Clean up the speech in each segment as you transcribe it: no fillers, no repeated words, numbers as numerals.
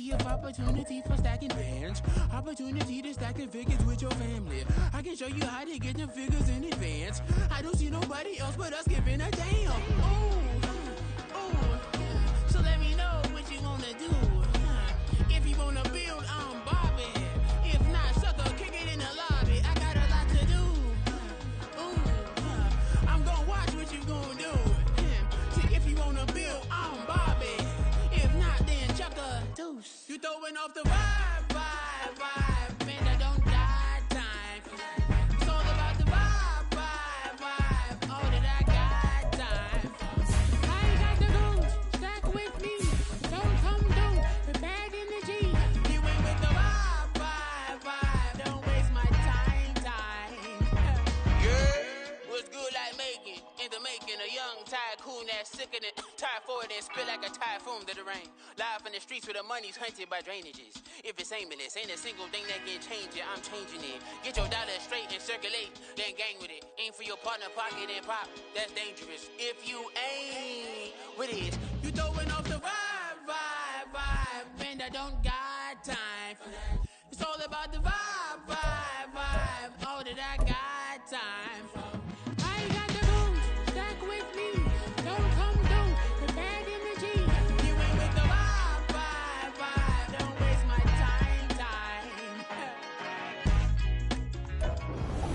plenty of opportunity for stacking bands. Opportunity to stacking figures with your family. I can show you how to get them figures in advance. I don't see nobody else but us giving a damn. So let me know what you wanna do. If you wanna build, I'm Bobby. If not, sucker, kick it in the lobby. I got a lot to do. I'm gonna watch what you gonna do. See, if you wanna build, I'm Bobby. If not, then chuck a deuce. You throwing off the vibe, man, I don't die time. It's all about the vibe, all that I got time. I ain't got the goons, stack with me. Don't come through with bad energy. You ain't with the vibe, don't waste my time. Yeah, what's good like making? In the making, a young tycoon that's sick in it. Tire forward and spit like a typhoon to the rain. Live in the streets where the money's hunted by drainages. If it's aimless, ain't a single thing that can change it. I'm changing it. Get your dollar straight and circulate, then gang with it. Aim for your partner, pocket and pop. That's dangerous. If you ain't with it, you throwing off the vibe, man, I don't got time for that. It's all about the vibe, all that I got time for. I ain't got the goons, stack with me. Don't come through with bad energy. You ain't with the vibe, don't waste my time.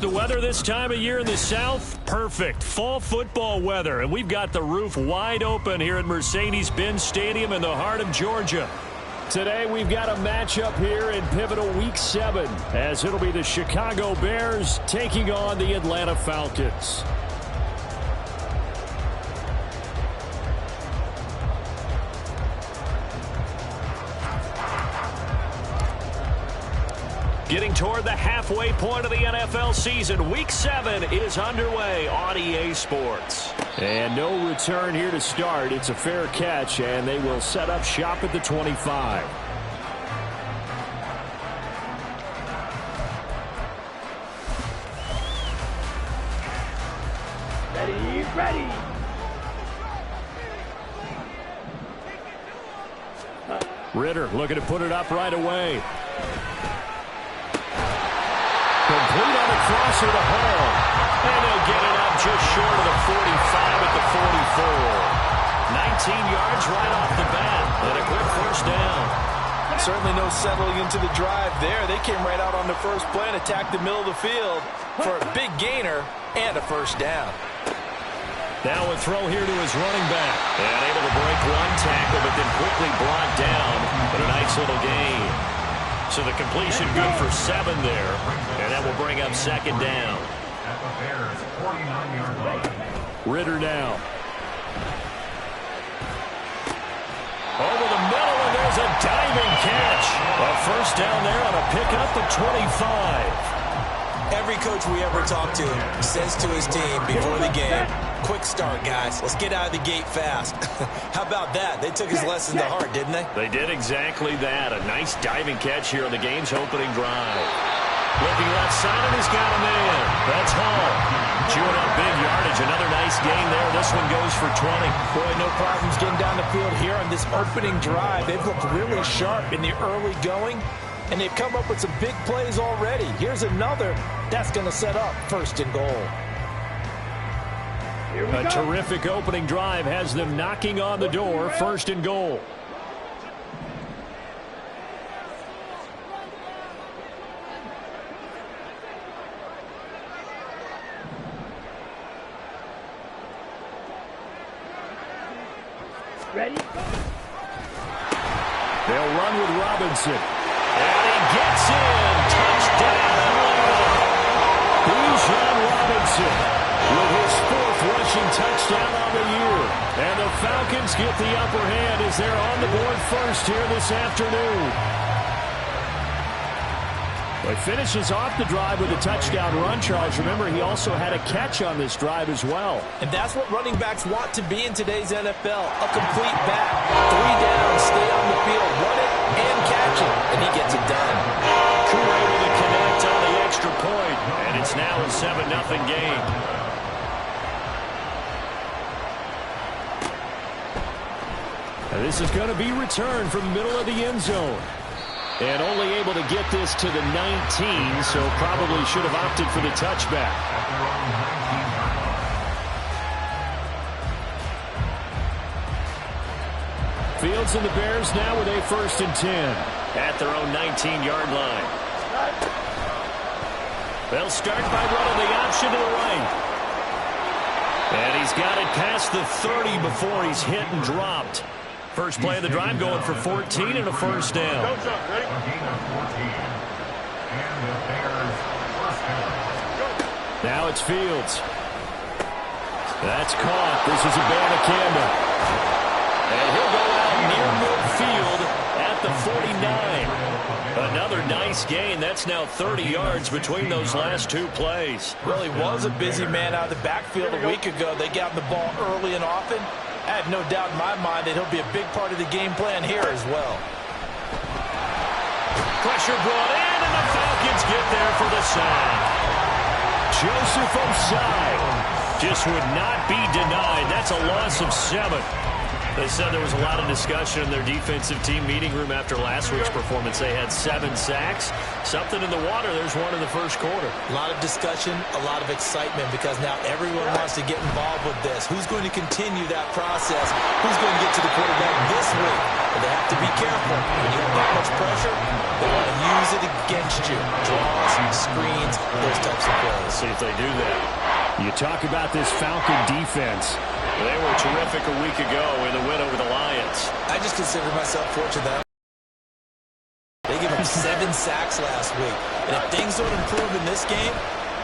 The weather this time of year in the South, perfect. Fall football weather, and we've got the roof wide open here at Mercedes-Benz Stadium in the heart of Georgia. Today we've got a matchup here in pivotal Week 7, as it'll be the Chicago Bears taking on the Atlanta Falcons. Getting toward the halfway point of the NFL season, Week 7 is underway on EA Sports. And no return here to start. It's a fair catch, and they will set up shop at the 25. Ready. Ridder looking to put it up right away. Complete on the crosser to Hall. And they'll get it up just short of the 45 at the 44. 19 yards right off the bat. And a quick first down. Certainly no settling into the drive there. They came right out on the first play and attacked the middle of the field for a big gainer and a first down. Now a throw here to his running back. And able to break one tackle, but then quickly brought down. But a nice little gain. So the completion good for 7 there. And that will bring up second down. Ridder now. Over the middle, and there's a diving catch. A first down there on a pickup at 25. Every coach we ever talk to says to his team before the game, quick start, guys. Let's get out of the gate fast. How about that? They took his lesson to heart, didn't they? They did exactly that. A nice diving catch here on the game's opening drive. Looking left side, and he's got a man. That's Hall. Chewing up big yardage. Another nice gain there. This one goes for 20. Boy, no problems getting down the field here on this opening drive. They've looked really sharp in the early going, and they've come up with some big plays already. Here's another that's going to set up first and goal. A terrific opening drive has them knocking on the door. First and goal. Ready? They'll run with Robinson. And he gets in. Touchdown. Bijan Robinson with his 4th rushing touchdown on the year. And the Falcons get the upper hand as they're on the board first here this afternoon. Well, he finishes off the drive with a touchdown run, Charles. Remember, he also had a catch on this drive as well. And that's what running backs want to be in today's NFL. A complete back. 3 down, stay on the field, run it, and catch it. And he gets it done. Crew able to connect on the extra point. And it's now a 7-0 game. And This is going to be returned from the middle of the end zone. And only able to get this to the 19, so probably should have opted for the touchback. Fields and the Bears now with a 1st and 10 at their own 19-yard line. They'll start by running the option to the right. And he's got it past the 30 before he's hit and dropped. First play of the drive going for 14 and a 1st down. Now it's Fields. That's caught. This is Abanikanda. And he'll go out near midfield at the 49. Another nice gain. That's now 30 yards between those last 2 plays. Really was a busy man out of the backfield a week ago. They got the ball early and often. I have no doubt in my mind that he'll be a big part of the game plan here as well. Pressure brought in, and the Falcons get there for the sack. Joseph Osai just would not be denied. That's a loss of 7. They said there was a lot of discussion in their defensive team meeting room after last week's performance. They had 7 sacks. Something in the water. There's one in the first quarter. A lot of discussion, a lot of excitement, because now everyone wants to get involved with this. Who's going to continue that process? Who's going to get to the quarterback this week? But they have to be careful. When you have that much pressure, they want to use it against you. Draws, screens, those types of plays. See if they do that. You talk about this Falcon defense. They were terrific a week ago in the win over the Lions. I just consider myself fortunate that they gave up 7 sacks last week. And if things don't improve in this game,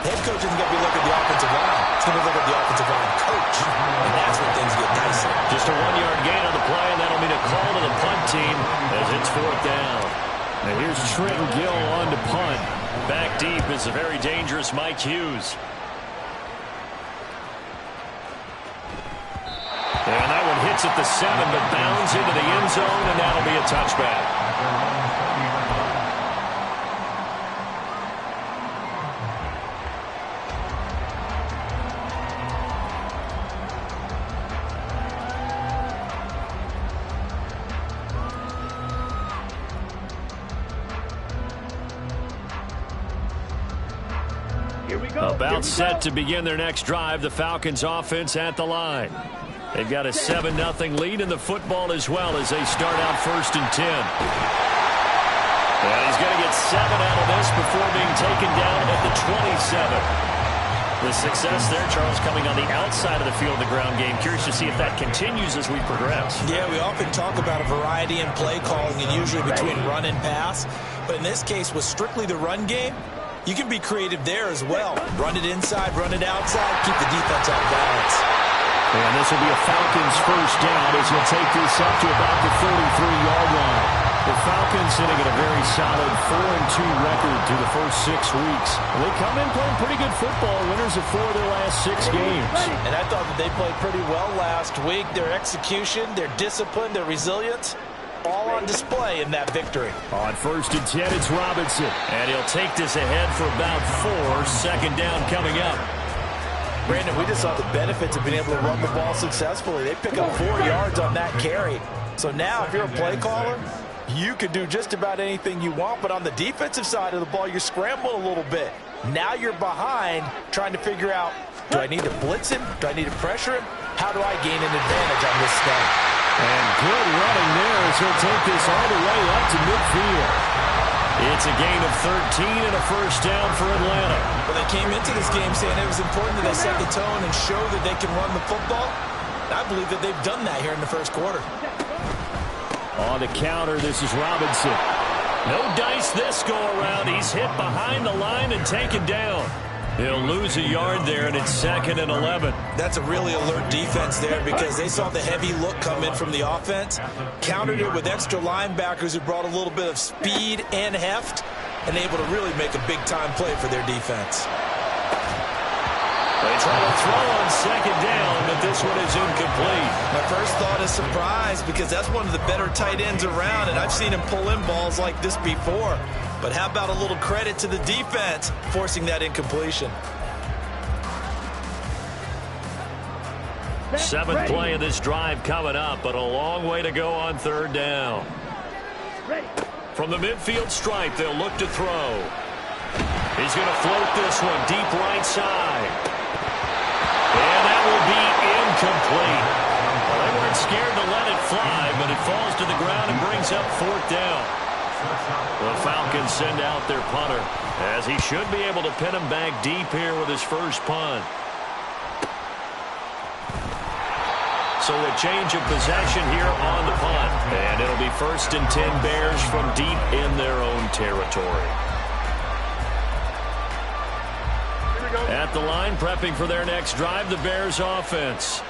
the head coach isn't going to be looking at the offensive line. It's going to look at the offensive line coach. And that's when things get dicey. Just a 1-yard gain on the play, and that'll mean a call to the punt team as it's 4th down. Now here's Trenton Gill on to punt. Back deep is a very dangerous Mike Hughes. And that one hits at the 7, but bounds into the end zone, and that'll be a touchback. About set to begin their next drive, the Falcons offense at the line. They've got a 7-0 lead in the football as well as they start out 1st and 10. And he's going to get 7 out of this before being taken down at the 27. The success there, Charles, coming on the outside of the field of the ground game. Curious to see if that continues as we progress. Yeah, we often talk about a variety in play calling and usually between run and pass. But in this case, with strictly the run game, you can be creative there as well. Run it inside, run it outside, keep the defense off balance. And this will be a Falcons 1st down as he'll take this up to about the 33-yard line. The Falcons sitting at a very solid 4-2 record through the first 6 weeks. And they come in playing pretty good football, winners of 4 of their last 6 games. And I thought that they played pretty well last week. Their execution, their discipline, their resilience, all on display in that victory. On 1st and 10, it's Robinson. And he'll take this ahead for about 4. 2nd down coming up. Brandon, we just saw the benefits of being able to run the ball successfully. They pick up 4 yards on that carry. So now, if you're a play caller, you can do just about anything you want. But on the defensive side of the ball, you're scrambling a little bit. Now you're behind trying to figure out, do I need to blitz him? Do I need to pressure him? How do I gain an advantage on this snap? And good running there as he'll take this all the way up to midfield. It's a gain of 13 and a 1st down for Atlanta. Well, they came into this game saying it was important that they set the tone and show that they can run the football. I believe that they've done that here in the first quarter. On the counter, this is Robinson. No dice this go around. He's hit behind the line and taken down. He'll lose a yard there, and it's 2nd and 11. That's a really alert defense there because they saw the heavy look come in from the offense, countered it with extra linebackers who brought a little bit of speed and heft, and able to really make a big-time play for their defense. They try to throw on 2nd down, but this one is incomplete. My first thought is surprise because that's one of the better tight ends around, and I've seen him pull in balls like this before. But how about a little credit to the defense forcing that incompletion? Seventh play of this drive coming up, but a long way to go on third down. From the midfield stripe, they'll look to throw. He's going to float this one deep right side. And that will be incomplete. Well, they weren't scared to let it fly, but it falls to the ground and brings up fourth down. The Falcons send out their punter, as he should be able to pin him back deep here with his first punt. So a change of possession here on the punt. And it'll be 1st and 10 Bears from deep in their own territory. At the line, prepping for their next drive, the Bears offense.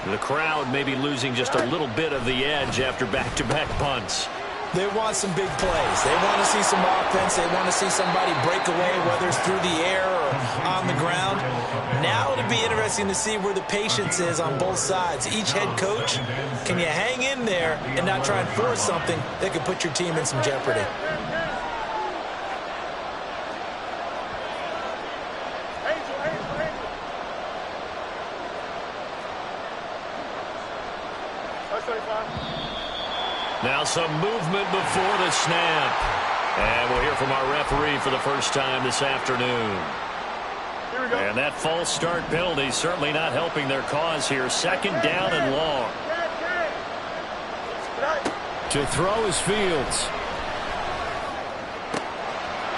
The crowd may be losing just a little bit of the edge after back-to-back punts. They want some big plays. They want to see some offense. They want to see somebody break away, whether it's through the air or on the ground. Now it'll be interesting to see where the patience is on both sides. Each head coach, can you hang in there and not try and force something that could put your team in some jeopardy? Now some movement before the snap. And we'll hear from our referee for the first time this afternoon. Here we go. And that false start penalty certainly not helping their cause here. 2nd down and long. To throw is Fields.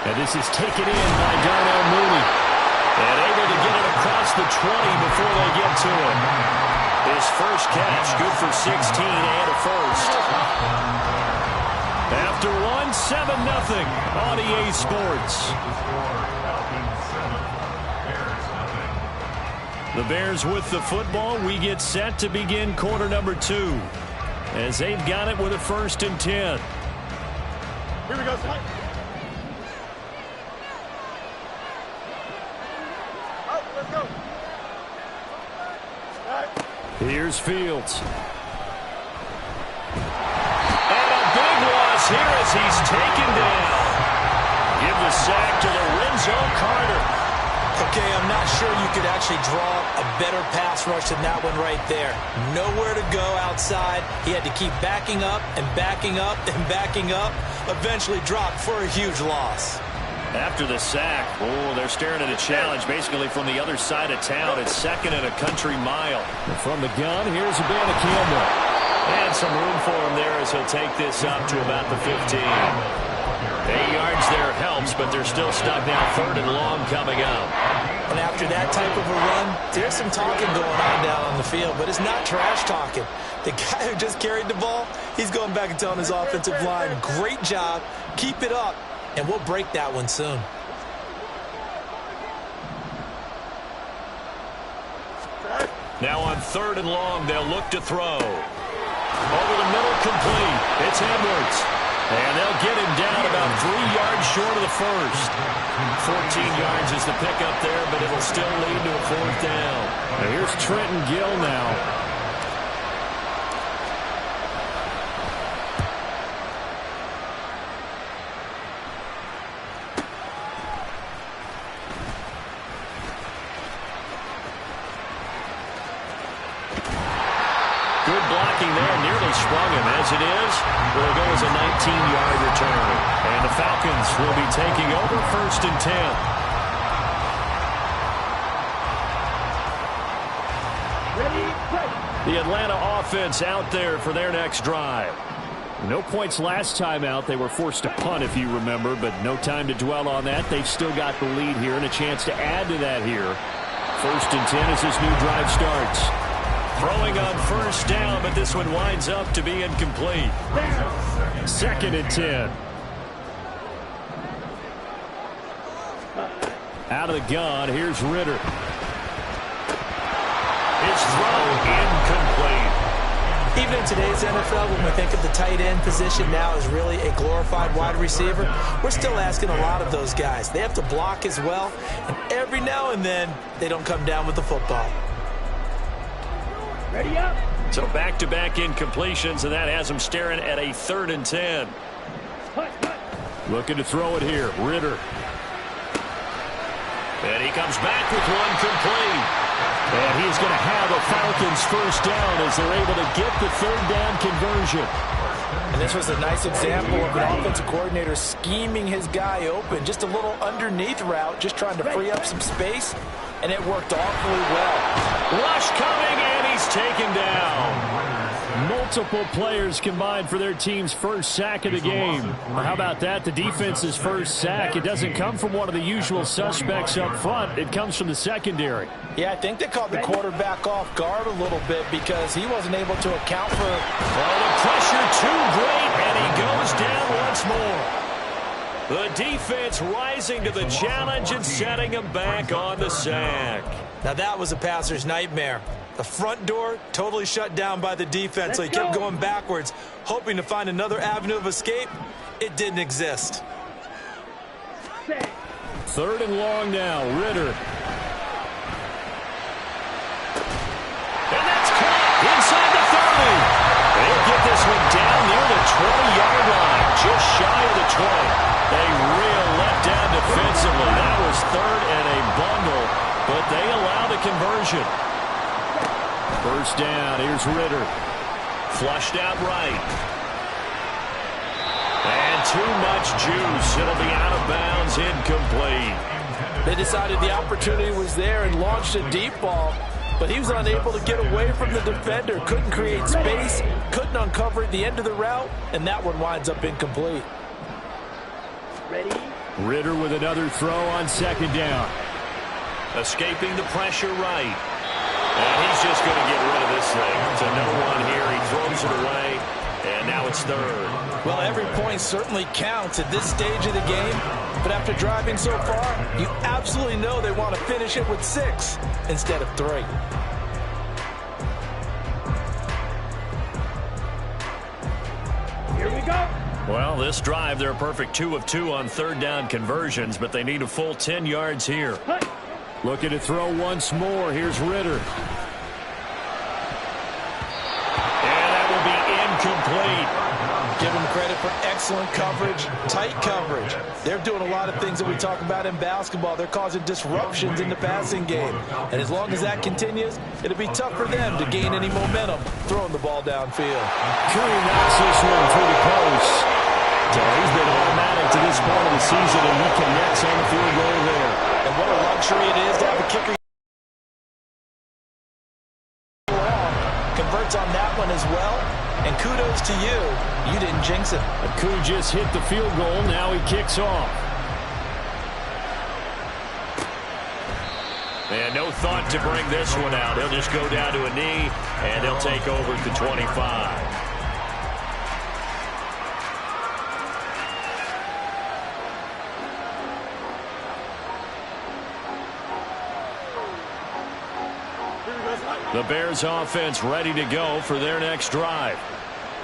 And this is taken in by Darnell Mooney. And able to get it across the 20 before they get to him. His first catch, good for 16 and a first. After one, 7-0 on EA Sports. The Bears with the football. We get set to begin quarter number 2. As they've got it with a 1st and 10. Here we go, son. Let's go. Here's Fields. And a big loss here as he's taken down. Give the sack to Lorenzo Carter. Okay, I'm not sure you could actually draw a better pass rush than that one right there. Nowhere to go outside. He had to keep backing up and backing up and backing up. Eventually dropped for a huge loss. After the sack, they're staring at a challenge basically from the other side of town. It's 2nd and a country mile. And from the gun, here's Banner Campbell. And some room for him there as he'll take this up to about the 15. 8 yards there helps, but they're still stuck now. 3rd and long coming up. And after that type of a run, there's some talking going on down on the field, but it's not trash talking. The guy who just carried the ball, he's going back and telling his offensive line, great job, keep it up. And we'll break that one soon. Now on 3rd and long, they'll look to throw. Over the middle, complete. It's Edwards. And they'll get him down about 3 yards short of the first. 14 yards is the pickup there, but it'll still lead to a 4th down. And here's Trenton Gill now. Sprung him as it is. Will go as a 19-yard return. And the Falcons will be taking over 1st and 10. The Atlanta offense out there for their next drive. No points last time out. They were forced to punt, if you remember, but no time to dwell on that. They've still got the lead here and a chance to add to that here. 1st and 10 as this new drive starts. Throwing on 1st down, but this one winds up to be incomplete. 2nd and 10. Out of the gun, here's Ritter. His throw incomplete. Even in today's NFL, when we think of the tight end position now as really a glorified wide receiver, we're still asking a lot of those guys. They have to block as well, and every now and then, they don't come down with the football. Ready up. So back-to-back incompletions, and that has him staring at a 3rd and 10. Looking to throw it here, Ritter. And he comes back with one complete. And he's going to have a Falcons first down as they're able to get the third down conversion. And this was a nice example of an offensive coordinator scheming his guy open. Just a little underneath route, just trying to free up some space, and it worked awfully well. Rush coming, and he's taken down. Multiple players combined for their team's first sack of the game. How about that? The defense's first sack. It doesn't come from one of the usual suspects up front. It comes from the secondary. Yeah, I think they caught the quarterback off guard a little bit because he wasn't able to account for... Oh, the pressure too great, and he goes down once more. The defense rising to the challenge and setting him back on the sack. Now that was a passer's nightmare. The front door totally shut down by the defense, so he kept going backwards, hoping to find another avenue of escape. It didn't exist. Third and long now, Ritter. And that's caught inside the 30. They'll get this one down near the 20-yard line, just shy of the 20. A real letdown defensively. That was third and a bundle, but they allow the conversion. First down, here's Ritter. Flushed out right. And too much juice. It'll be out of bounds, incomplete. They decided the opportunity was there and launched a deep ball, but he was unable to get away from the defender. Couldn't create space, couldn't uncover at the end of the route, and that one winds up incomplete. Ritter with another throw on second down. Escaping the pressure right. And he's just going to get rid of this thing. To no one here. He throws it away. And now it's third. Well, every point certainly counts at this stage of the game. But after driving so far, you absolutely know they want to finish it with 6 instead of 3. Here we go. Well, this drive, they're a perfect 2 of 2 on third down conversions, but they need a full 10 yards here. Looking to throw once more. Here's Ritter. And that will be incomplete. Give them credit for excellent coverage, tight coverage. They're doing a lot of things that we talk about in basketball. They're causing disruptions in the passing game. And as long as that continues, it'll be tough for them to gain any momentum throwing the ball downfield. Curry knocks this one through the post. So he's been automatic to this point of the season, and he connects on the field goal there. And what a luxury it is to have a kicker converts on that one as well. And kudos to you. You didn't jinx it. Aku just hit the field goal. Now he kicks off. And no thought to bring this one out. He'll just go down to a knee, and he'll take over at the 25. The Bears offense ready to go for their next drive.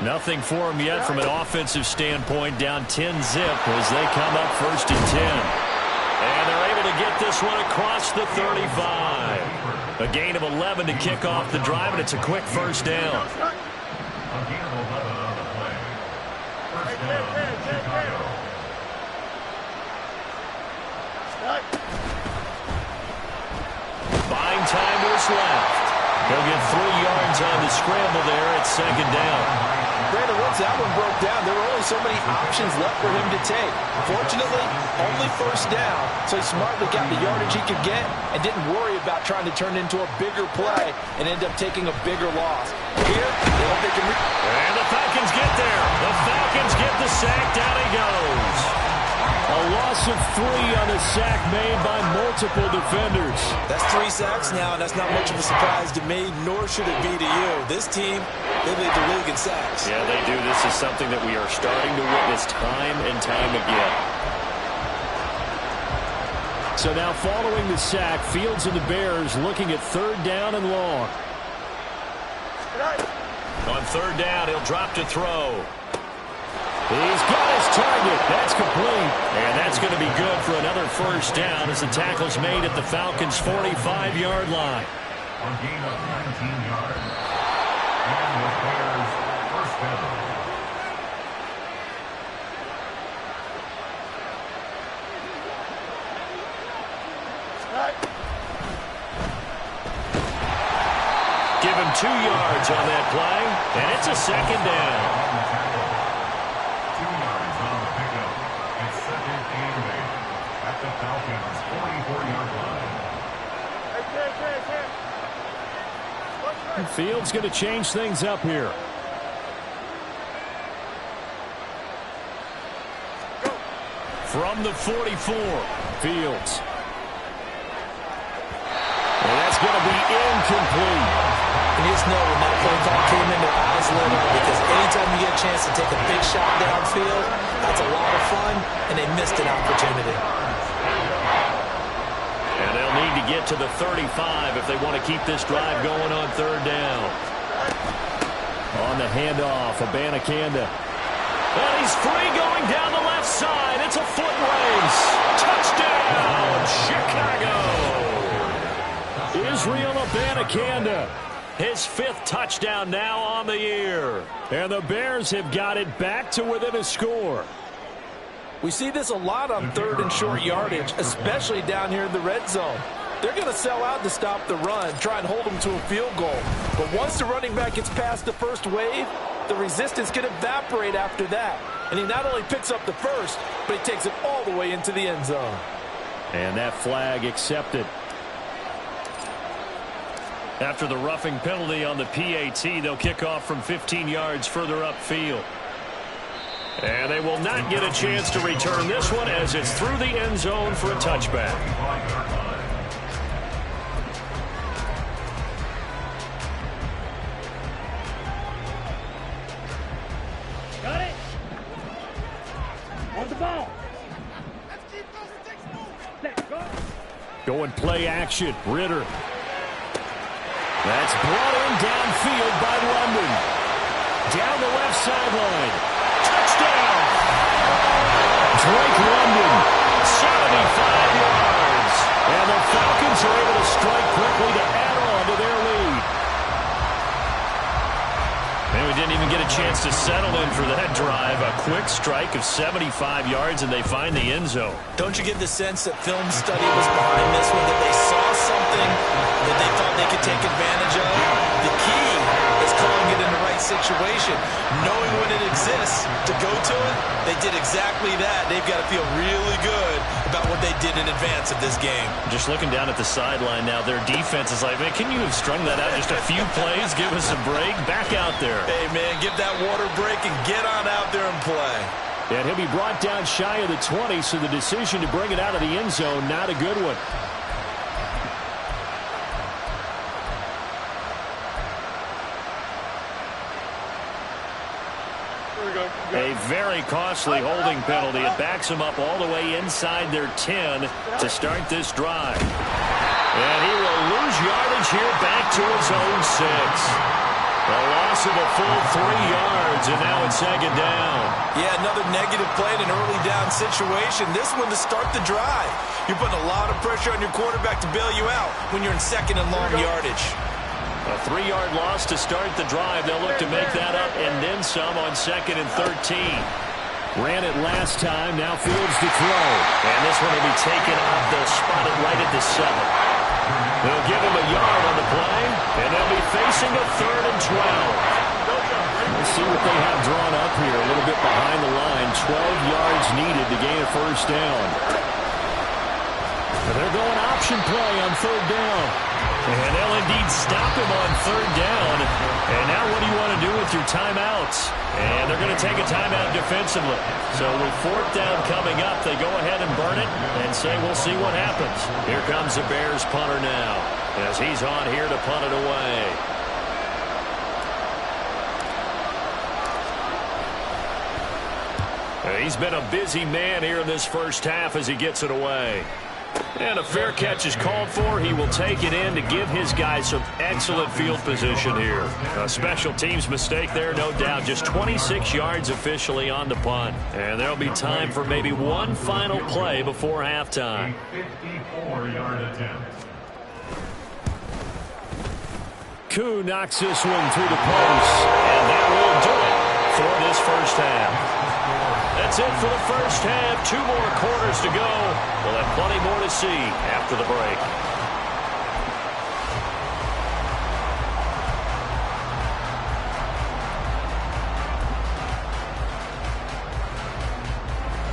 Nothing for them yet from an offensive standpoint, down 10-zip as they come up first and 10. And they're able to get this one across the 35. A gain of 11 to kick off the drive, and it's a quick first down. Buying time to his left. He'll get 3 yards on the scramble there at second down. Brandon, once that one broke down, there were only so many options left for him to take. Fortunately, only first down, so he smartly got the yardage he could get and didn't worry about trying to turn it into a bigger play and end up taking a bigger loss. Here, they hope they can... And the Falcons get there. The Falcons get the sack. Down he goes. A loss of 3 on a sack made by multiple defenders. That's 3 sacks now, and that's not much of a surprise to me, nor should it be to you. This team, they lead the league in sacks. Yeah, they do. This is something that we are starting to witness time and time again. So now following the sack, Fields and the Bears looking at third down and long. On third down, he'll drop to throw. He's got his target. That's complete. And that's going to be good for another first down as the tackle's made at the Falcons' 45-yard line. On gain of 19 yards. And the Bears first down. 2 yards on that play, and it's a second down. 2 yards on the pickup. It's second and 8 at the Falcons' 44-yard line. Fields going to change things up here. From the 44, Fields. And that's going to be incomplete. And you just know when that play call came in, their eyes lit up, because anytime you get a chance to take a big shot downfield, that's a lot of fun, and they missed an opportunity. And they'll need to get to the 35 if they want to keep this drive going on third down. On the handoff, Abanikanda. And he's free going down the left side. It's a foot race. Touchdown, Chicago. Israel Abanikanda. His 5th touchdown now on the year. And the Bears have got it back to within a score. We see this a lot on third and short yardage, especially down here in the red zone. They're going to sell out to stop the run, try and hold them to a field goal. But once the running back gets past the first wave, the resistance can evaporate after that. And he not only picks up the first, but he takes it all the way into the end zone. And that flag accepted. After the roughing penalty on the PAT, they'll kick off from 15 yards further upfield. And they will not get a chance to return this one as it's through the end zone for a touchback. Got it. On the ball. Let's go. Going play action. Ritter. That's brought in downfield by London. Down the left sideline. Touchdown! Drake London, 75 yards. And the Falcons are able to strike quickly to add on to their lead. And we didn't even get a chance to settle in for that drive. A quick strike of 75 yards, and they find the end zone. Don't you get the sense that film study was behind this one, that they saw something that they thought they could take advantage of? The key is calling it in the right situation. Knowing when it exists to go to it, they did exactly that. They've got to feel really good about what they did in advance of this game. Just looking down at the sideline now, their defense is like, man, can you have strung that out just a few plays? Give us a break. Back out there. Hey, man, give that water break and get on out there and play. And he'll be brought down shy of the 20, so the decision to bring it out of the end zone, not a good one. A very costly holding penalty. It backs them up all the way inside their 10 to start this drive. And he will lose yardage here back to his own 6. A loss of a full 3 yards, and now it's second down. Yeah, another negative play in an early down situation. This one to start the drive. You're putting a lot of pressure on your quarterback to bail you out when you're in second and long yardage. A 3-yard loss to start the drive. They'll look to make that up and then some on second and 13. Ran it last time. Now Fields to throw. And this one will be taken up. They'll spot it right at the 7. They'll give him a yard on the play, and they'll be facing a 3rd and 12. Let's see what they have drawn up here. A little bit behind the line. 12 yards needed to gain a first down. They're going option play on 3rd down. And they'll indeed stop him on 3rd down. And now what do you want to do with your timeouts? And they're going to take a timeout defensively. So with 4th down coming up, they go ahead and burn it and say we'll see what happens. Here comes the Bears punter now as he's on here to punt it away. He's been a busy man here in this first half as he gets it away. And a fair catch is called for. He will take it in to give his guys some excellent field position here. A special teams mistake there, no doubt. Just 26 yards officially on the punt. And there'll be time for maybe one final play before halftime. 54-yard attempt. Koo knocks this one through the post. And that will do it for this first half. That's it for the first half. 2 more quarters to go. We'll have plenty more to see after the break.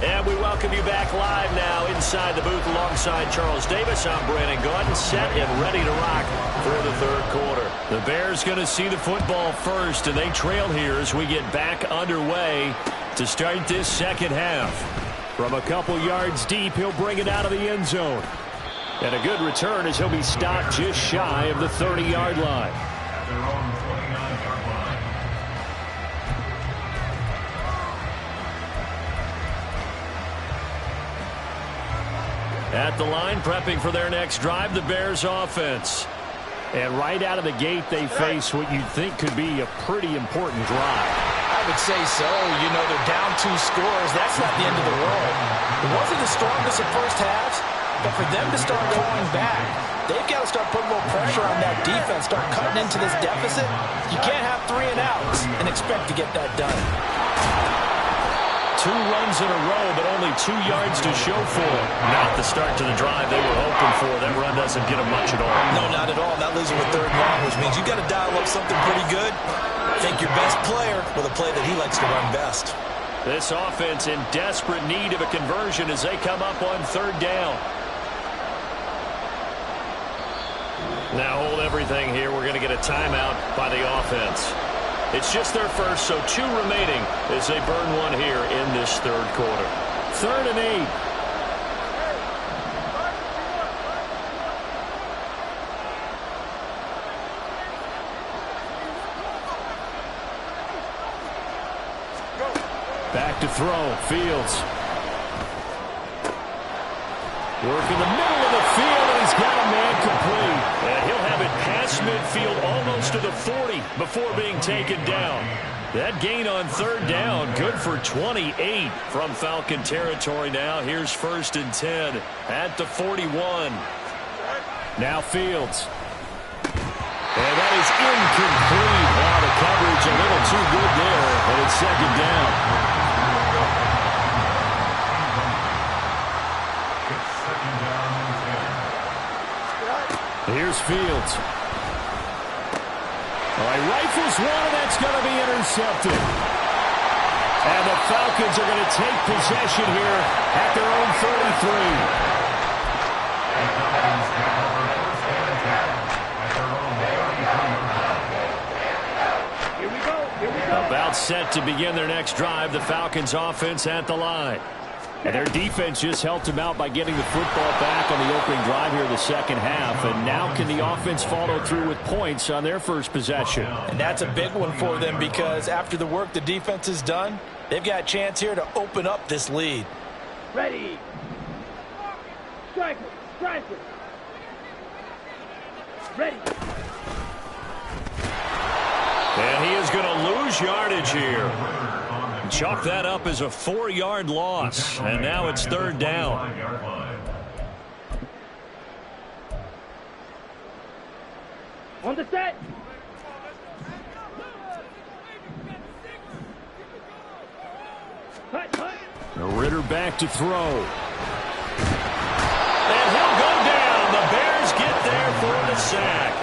And we welcome you back live now inside the booth alongside Charles Davis. I'm Brandon Gaudin, set and ready to rock for the third quarter. The Bears going to see the football first, and they trail here as we get back underway to start this second half. From a couple yards deep, he'll bring it out of the end zone. And a good return as he'll be stopped just shy of the 30-yard line. At their own 29-yard line. At the line, prepping for their next drive, the Bears offense. And right out of the gate, they face what you'd think could be a pretty important drive. I would say so. You know, they're down 2 scores. That's not the end of the world. It wasn't the strongest of first halves, but for them to start going back, they've got to start putting more pressure on that defense, start cutting into this deficit. You can't have 3 and outs and expect to get that done. 2 runs in a row, but only 2 yards to show for it. Not the start to the drive they were hoping for. That run doesn't get them much at all. No, not at all. Not losing with 3rd and long, which means you've got to dial up something pretty good. Think your best player with a play that he likes to run best. This offense in desperate need of a conversion as they come up on 3rd down. Now hold everything here. We're going to get a timeout by the offense. It's just their first, so 2 remaining as they burn 1 here in this third quarter. 3rd and 8. Back to throw. Fields. Working the middle of the field, and he's got a man complete. And he'll have it past midfield almost to the 40 before being taken down. That gain on 3rd down, good for 28 from Falcon territory now. Here's 1st and 10 at the 41. Now Fields. And that is incomplete. Wow, the coverage a little too good there, and it's 2nd down. Here's Fields. All right, rifles one, and that's going to be intercepted. And the Falcons are going to take possession here at their own 33. Here we go. About set to begin their next drive, the Falcons offense at the line. And their defense just helped them out by getting the football back on the opening drive here in the second half. And now can the offense follow through with points on their first possession? And that's a big one for them because after the work the defense has done, they've got a chance here to open up this lead. Ready. Striker. Ready. And he is going to lose yardage here. Chalk that up as a 4-yard loss. And now it's 3rd down. On the set. Cut. Ritter back to throw. And he'll go down. The Bears get there for the sack.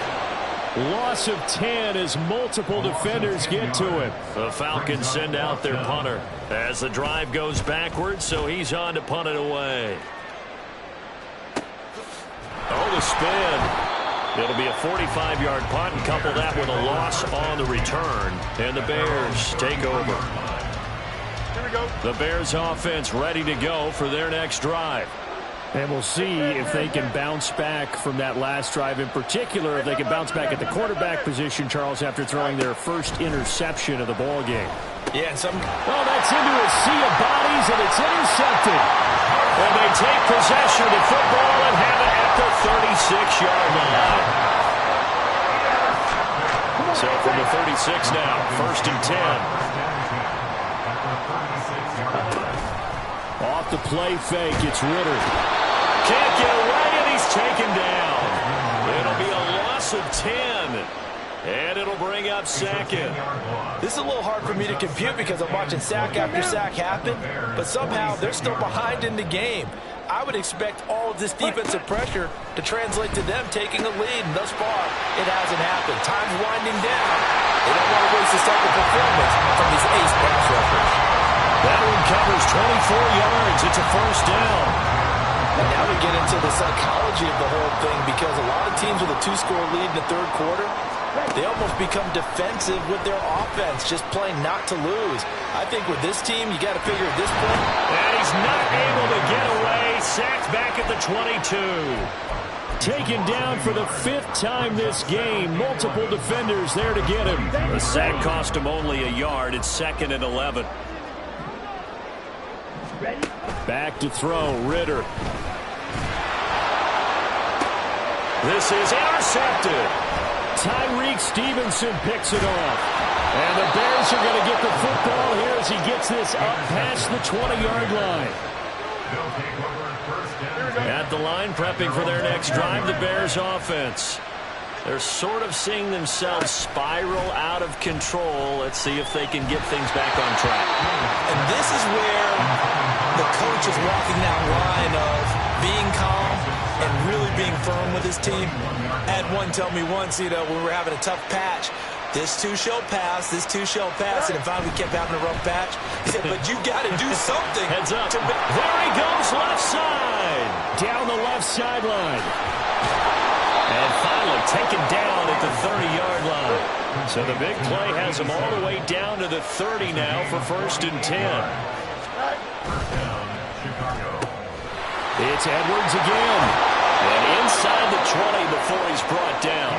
Loss of 10 as multiple defenders get to him. The Falcons send out their punter as the drive goes backwards, so he's on to punt it away. Oh, the spin. It'll be a 45-yard punt, and couple that with a loss on the return. And the Bears take over. Here we go. The Bears offense ready to go for their next drive. And we'll see if they can bounce back from that last drive. In particular, if they can bounce back at the quarterback position, Charles, after throwing their first interception of the ball game. Yeah, Well, that's into a sea of bodies, and it's intercepted. And they take possession of the football and have it at the 36-yard line. So from the 36 now, 1st and 10. Off the play fake, it's Ritter. Can't get away, and he's taken down. It'll be a loss of 10. And it'll bring up 2nd. This is a little hard for me to compute because I'm watching sack after sack happen, but somehow they're still behind in the game. I would expect all of this defensive pressure to translate to them taking a lead, and thus far, it hasn't happened. Time's winding down. They don't want to waste a second performance from these ace pass rushers. That one covers 24 yards. yards. It's a first down. And now we get into the psychology of the whole thing, because a lot of teams with a 2-score lead in the third quarter, they almost become defensive with their offense, just playing not to lose. I think with this team, you got to figure at this point. And he's not able to get away. Sacked back at the 22. Taken down for the 5th time this game. Multiple defenders there to get him. The sack cost him only a yard. It's 2nd and 11. Back to throw, Ritter. This is intercepted. Tyreek Stevenson picks it off. And the Bears are going to get the football here as he gets this up past the 20-yard line. At the line, prepping for their next drive, the Bears offense. They're sort of seeing themselves spiral out of control. Let's see if they can get things back on track. And this is where the coach is walking that line of being calm and really being firm with his team. I had one tell me once, when we were having a tough patch, this too shall pass, this too shall pass, and finally we kept having a rough patch. He said, but you got to do something. Heads up. There he goes, left side. Down the left sideline. And finally taken down at the 30-yard line. So the big play has him all the way down to the 30 now for 1st and 10. It's Edwards again. And inside the 20 before he's brought down.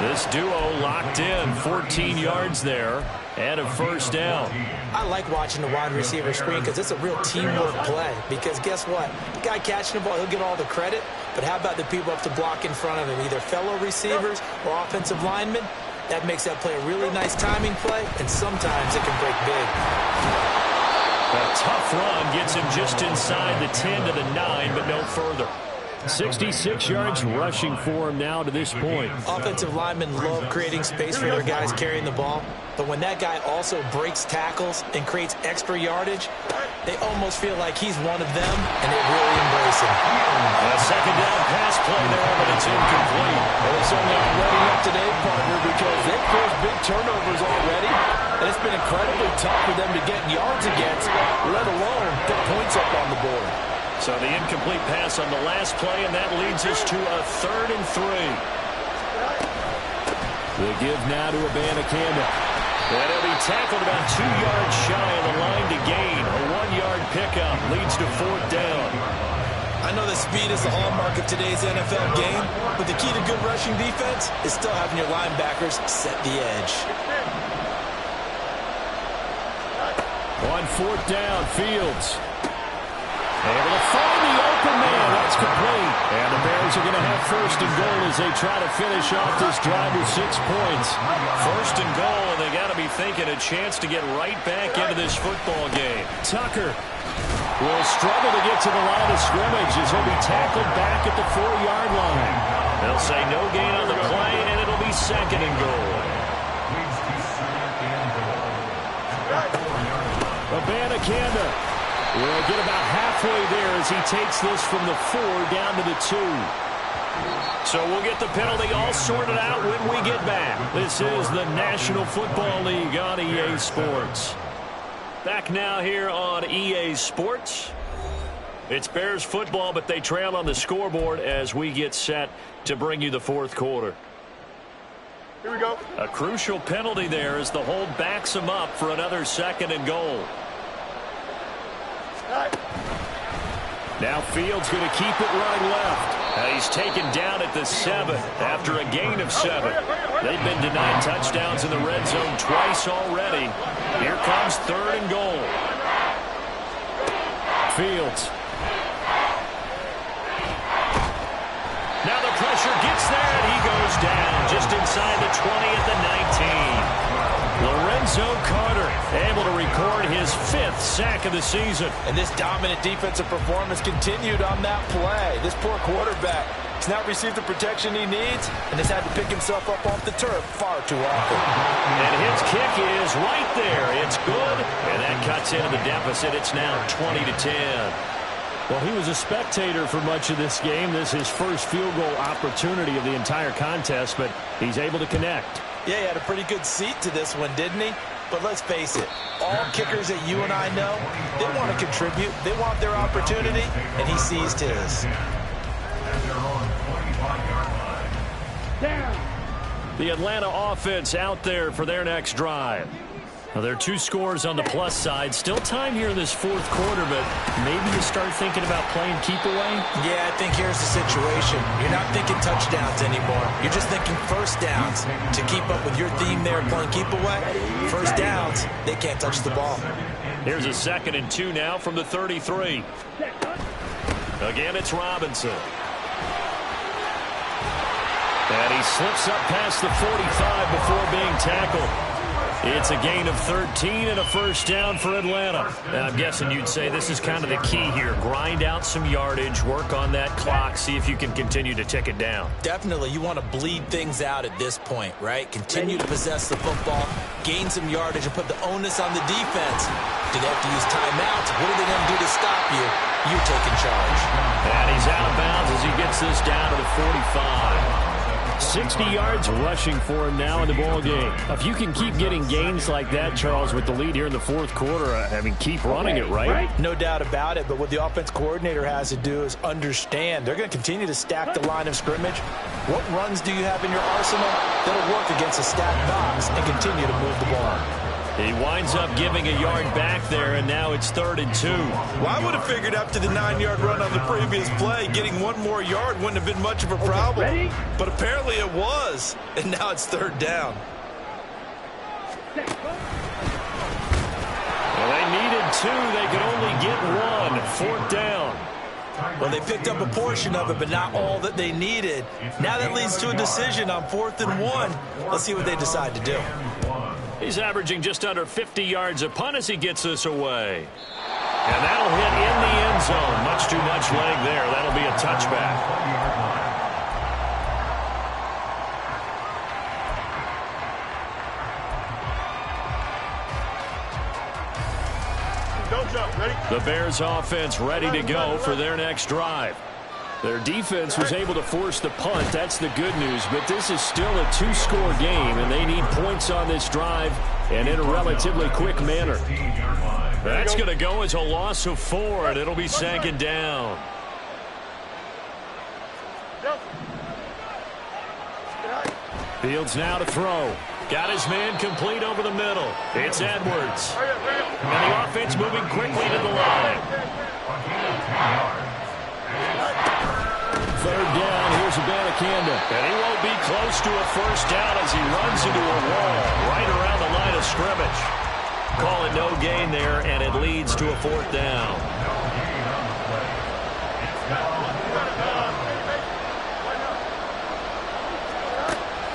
This duo locked in, 14 yards there, and a 1st down. I like watching the wide receiver screen because it's a real teamwork play. Because guess what? The guy catching the ball, he'll get all the credit. But how about the people up to block in front of him, either fellow receivers or offensive linemen? That makes that play a really nice timing play, and sometimes it can break big. A tough run gets him just inside the 10 to the 9, but no further. 66 yards rushing for him now to this point. Offensive linemen love creating space for their guys carrying the ball, but when that guy also breaks tackles and creates extra yardage, they almost feel like he's one of them, and they really embrace him. A 2nd down pass play there, but it's incomplete. And it's only already up to date, partner, because they've caused big turnovers already, and it's been incredibly tough for them to get yards against, let alone put points up on the board. So the incomplete pass on the last play, and that leads us to a 3rd and 3. The give now to Abanikanda. And he'll be tackled about 2 yards shy of the line to gain. A 1-yard pickup leads to 4th down. I know that speed is the hallmark of today's NFL game, but the key to good rushing defense is still having your linebackers set the edge. On 4th down, Fields. Able to find the open man. That's complete. And the Bears are going to have 1st and goal as they try to finish off this drive with 6 points. 1st and goal, and they got to be thinking a chance to get right back into this football game. Tucker will struggle to get to the line of scrimmage as he'll be tackled back at the 4-yard line. They'll say no gain on the play, and it'll be 2nd and goal. Abanikanda will get about halfway there as he takes this from the 4 down to the 2. So we'll get the penalty all sorted out when we get back. This is the National Football League on EA Sports. Back now here on EA Sports. It's Bears football, but they trail on the scoreboard as we get set to bring you the 4th quarter. Here we go. A crucial penalty there as the hold backs him up for another 2nd and goal. Now Fields going to keep it right left. And he's taken down at the 7 after a gain of 7. They've been denied touchdowns in the red zone twice already. Here comes 3rd and goal. Fields. Now the pressure gets there, and he goes down just inside the 20 at the 19. Lorenzo Carter able to record his 5th sack of the season. And this dominant defensive performance continued on that play. This poor quarterback has not received the protection he needs and has had to pick himself up off the turf far too often. And his kick is right there. It's good, and that cuts into the deficit. It's now 20-10. Well, he was a spectator for much of this game. This is his first field goal opportunity of the entire contest, but he's able to connect. Yeah, he had a pretty good seat to this one, didn't he? But let's face it, all kickers that you and I know, they want to contribute. They want their opportunity, and he seized his. The Atlanta offense out there for their next drive. Now, there are 2 scores on the plus side. Still time here in this fourth quarter, but maybe you start thinking about playing keep away? Yeah, I think here's the situation. You're not thinking touchdowns anymore. You're just thinking first downs. To keep up with your theme there, playing keep away, first downs, they can't touch the ball. Here's a 2nd and 2 now from the 33. Again, it's Robinson. And he slips up past the 45 before being tackled. It's a gain of 13 and a first down for Atlanta. Now, I'm guessing you'd say this is kind of the key here. Grind out some yardage, work on that clock, see if you can continue to tick it down. Definitely. You want to bleed things out at this point, right? Continue to possess the football, gain some yardage, and put the onus on the defense. Do they have to use timeouts? What are they going to do to stop you? You're taking charge. And he's out of bounds as he gets this down to the 45. 60 yards rushing for him now in the ball game. If you can keep getting gains like that, Charles, with the lead here in the fourth quarter, I mean, keep running it, right? No doubt about it, but what the offense coordinator has to do is understand. They're going to continue to stack the line of scrimmage. What runs do you have in your arsenal that'll work against a stacked box and continue to move the ball? He winds up giving a yard back there, and now it's 3rd and 2. Well, I would have figured after the 9-yard run on the previous play, getting 1 more yard wouldn't have been much of a problem. But apparently it was, and now it's 3rd down. Well, they needed 2. They could only get 1. 4th down. Well, they picked up a portion of it, but not all that they needed. Now that leads to a decision on 4th and 1. Let's see what they decide to do. He's averaging just under 50 yards a punt as he gets this away. And that'll hit in the end zone. Much too much leg there. That'll be a touchback. Don't jump. Ready? The Bears offense ready to go for their next drive. Their defense was able to force the punt. That's the good news. But this is still a 2-score game, and they need points on this drive and in a relatively quick manner. That's going to go as a loss of 4, and it'll be 2nd down. Fields now to throw. Got his man complete over the middle. It's Edwards. And the offense moving quickly to the line. 3rd down, here's Abanikanda. And he won't be close to a first down as he runs into a wall right around the line of scrimmage. Call it no gain there, and it leads to a 4th down.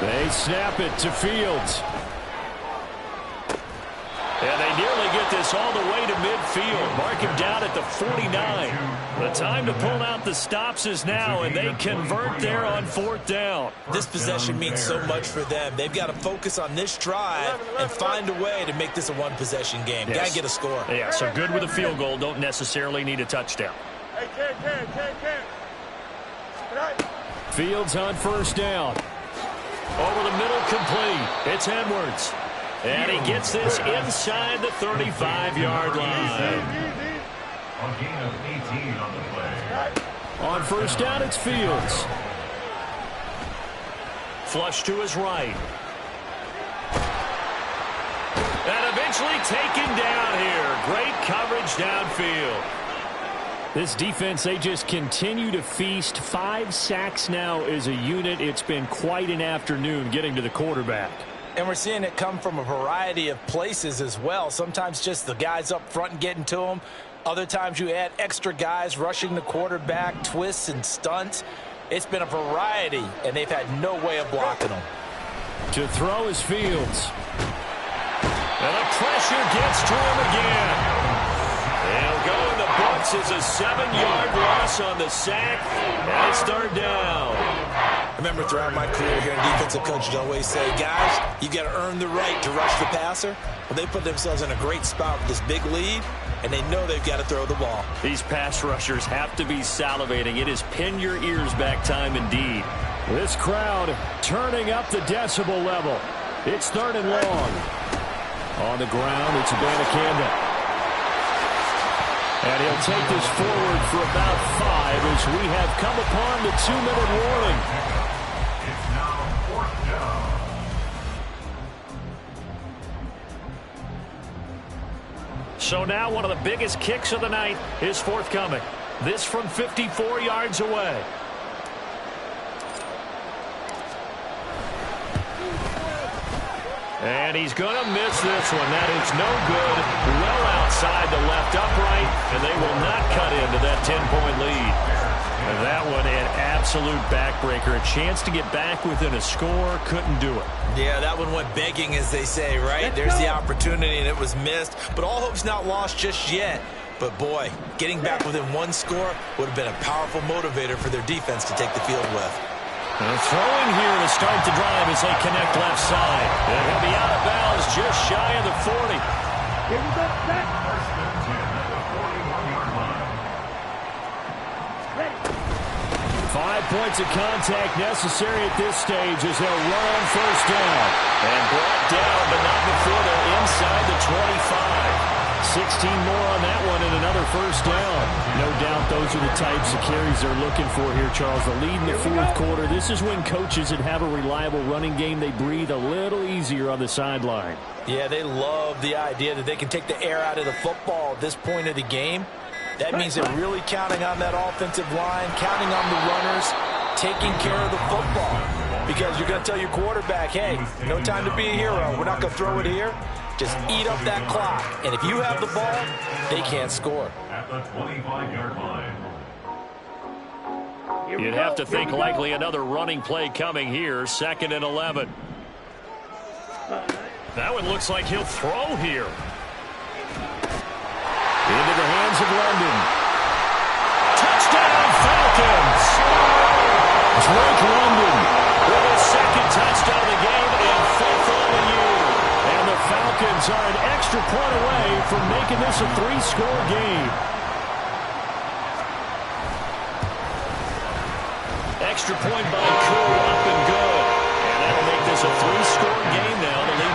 They snap it to Fields. And they nearly get this all the way to midfield. Mark him down at the 49. The time to pull out the stops is now, and they convert there on 4th down. This possession means so much for them. They've got to focus on this drive and find a way to make this a 1-possession game. Yes. Got to get a score. Yeah, so good with a field goal. Don't necessarily need a touchdown. Fields on 1st down. Over the middle, complete. It's Edwards. And he gets this inside the 35-yard line. A gain of 18 on the play. On 1st down, it's Fields. Flush to his right. And eventually taken down here. Great coverage downfield. This defense, they just continue to feast. 5 sacks now as a unit. It's been quite an afternoon getting to the quarterback. And we're seeing it come from a variety of places as well. Sometimes just the guys up front and getting to them. Other times you add extra guys rushing the quarterback, twists and stunts. It's been a variety, and they've had no way of blocking them. To throw is Fields. And the pressure gets to him again. He'll go in the books as a 7-yard loss on the sack, and it's 3rd down. I remember throughout my career here in defensive coaches always say, guys, you got to earn the right to rush the passer. Well, they put themselves in a great spot with this big lead, and they know they've got to throw the ball. These pass rushers have to be salivating. It is pin your ears back time indeed. This crowd turning up the decibel level. It's 3rd and long. On the ground, it's Abanikanda. And he'll take this forward for about 5 as we have come upon the 2-minute warning. It's now 4th down. So now one of the biggest kicks of the night is forthcoming. This from 54 yards away. And he's going to miss this one. That is no good. Well outside the left upright, and they will not cut into that 10-point lead. And that one an absolute backbreaker. A chance to get back within a score, couldn't do it. Yeah, that one went begging, as they say, right? There's the opportunity, and it was missed. But all hope's not lost just yet. But, boy, getting back within 1 score would have been a powerful motivator for their defense to take the field with. And throwing here to start the drive as they connect left side. And he'll be out of bounds just shy of the 40. First and 10 at the 41-yard line. 5 points of contact necessary at this stage as they'll run on first down. And brought down, but not before they're inside the 25. 16 more on that one and another first down. No doubt those are the types of carries they're looking for here, Charles. The lead in the fourth quarter. This is when coaches that have a reliable running game, they breathe a little easier on the sideline. Yeah, they love the idea that they can take the air out of the football at this point of the game. That means they're really counting on that offensive line, counting on the runners, taking care of the football. Because you're going to tell your quarterback, hey, no time to be a hero. We're not going to throw it here. Just eat up that clock. And if you have the ball, they can't score. At the 25-yard line. You'd have to think likely another running play coming here. 2nd and 11. That one looks like he'll throw here. Into the hands of London. Touchdown, Falcons! Drake London with his 2nd touchdown of the game and 5th on the year. And the Falcons are an extra point away from making this a 3-score game. Extra point by Koo, up and good. And that'll make this a 3-score game now. The lead